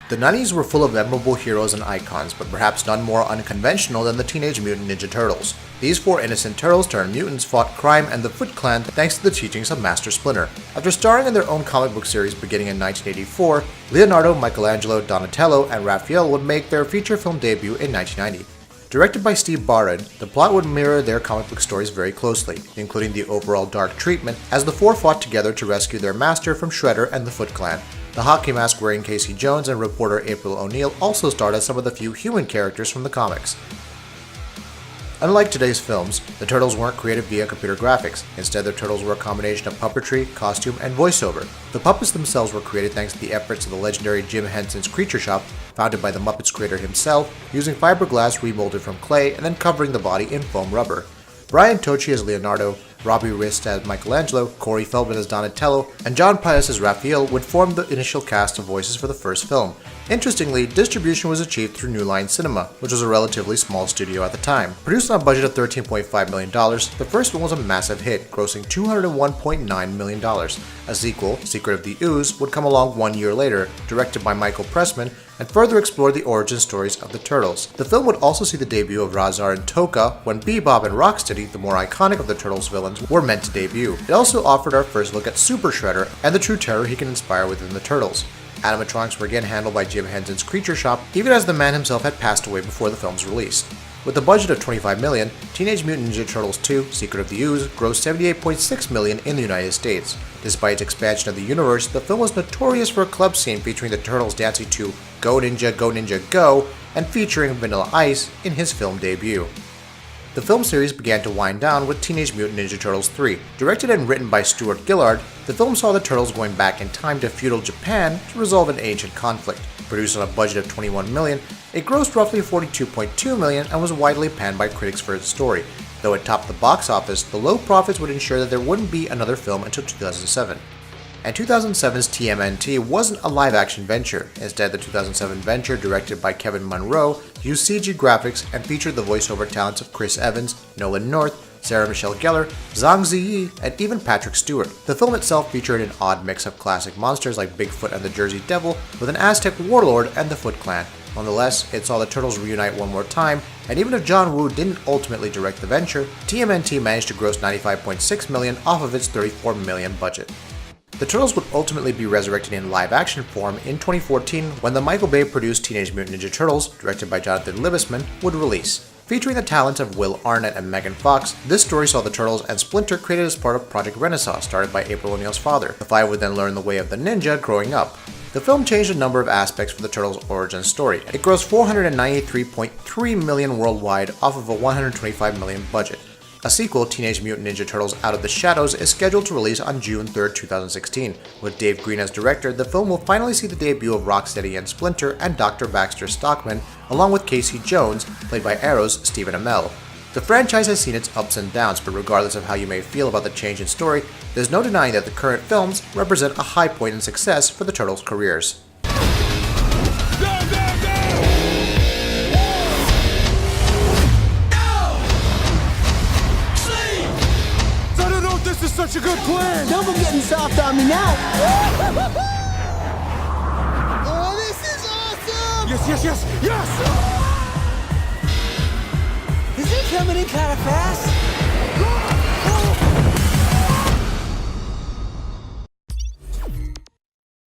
The 90s were full of memorable heroes and icons, but perhaps none more unconventional than the Teenage Mutant Ninja Turtles. These four innocent turtles turned mutants fought crime and the Foot Clan thanks to the teachings of Master Splinter. After starring in their own comic book series beginning in 1984, Leonardo, Michelangelo, Donatello, and Raphael would make their feature film debut in 1990. Directed by Steve Barron, the plot would mirror their comic book stories very closely, including the overall dark treatment as the four fought together to rescue their master from Shredder and the Foot Clan. The hockey mask wearing Casey Jones and reporter April O'Neil also starred as some of the few human characters from the comics. Unlike today's films, the Turtles weren't created via computer graphics. Instead, the Turtles were a combination of puppetry, costume, and voiceover. The puppets themselves were created thanks to the efforts of the legendary Jim Henson's Creature Shop, founded by the Muppets creator himself, using fiberglass remolded from clay and then covering the body in foam rubber. Brian Tochi as Leonardo, Robbie Rist as Michelangelo, Corey Feldman as Donatello, and John Pius as Raphael would form the initial cast of voices for the first film. Interestingly, distribution was achieved through New Line Cinema, which was a relatively small studio at the time. Produced on a budget of $13.5 million, the first one was a massive hit, grossing $201.9 million. A sequel, Secret of the Ooze, would come along 1 year later, directed by Michael Pressman, and further explore the origin stories of the Turtles. The film would also see the debut of Rahzar and Tokka when Bebop and Rocksteady, the more iconic of the Turtles villains, were meant to debut. It also offered our first look at Super Shredder and the true terror he can inspire within the Turtles. Animatronics were again handled by Jim Henson's Creature Shop, even as the man himself had passed away before the film's release. With a budget of $25 million, Teenage Mutant Ninja Turtles 2: Secret of the Ooze grossed $78.6 million in the United States. Despite its expansion of the universe, the film was notorious for a club scene featuring the Turtles dancing to Go Ninja, Go Ninja, Go, and featuring Vanilla Ice in his film debut. The film series began to wind down with Teenage Mutant Ninja Turtles 3. Directed and written by Stuart Gillard, the film saw the Turtles going back in time to feudal Japan to resolve an ancient conflict. Produced on a budget of $21 million, it grossed roughly $42.2 million and was widely panned by critics for its story. Though it topped the box office, the low profits would ensure that there wouldn't be another film until 2007. And 2007's TMNT wasn't a live-action venture. Instead, the 2007 venture, directed by Kevin Munro, used CG graphics and featured the voiceover talents of Chris Evans, Nolan North, Sarah Michelle Gellar, Zhang Ziyi, and even Patrick Stewart. The film itself featured an odd mix of classic monsters like Bigfoot and the Jersey Devil, with an Aztec warlord and the Foot Clan. Nonetheless, it saw the Turtles reunite one more time, and even if John Woo didn't ultimately direct the venture, TMNT managed to gross $95.6 million off of its $34 million budget. The Turtles would ultimately be resurrected in live-action form in 2014 when the Michael Bay-produced Teenage Mutant Ninja Turtles, directed by Jonathan Liebesman, would release. Featuring the talents of Will Arnett and Megan Fox, this story saw the Turtles and Splinter created as part of Project Renaissance, started by April O'Neil's father. The five would then learn the way of the ninja growing up. The film changed a number of aspects for the Turtles' origin story. It grossed $493.3 million worldwide off of a $125 million budget. A sequel, Teenage Mutant Ninja Turtles Out of the Shadows, is scheduled to release on June 3, 2016. With Dave Green as director, the film will finally see the debut of Rocksteady and Splinter and Dr. Baxter Stockman, along with Casey Jones, played by Arrow's Stephen Amell. The franchise has seen its ups and downs, but regardless of how you may feel about the change in story, there's no denying that the current films represent a high point in success for the Turtles' careers. This is such a good plan! Don't be getting soft on me now! Oh, this is awesome! Yes! Is it coming in kind of fast?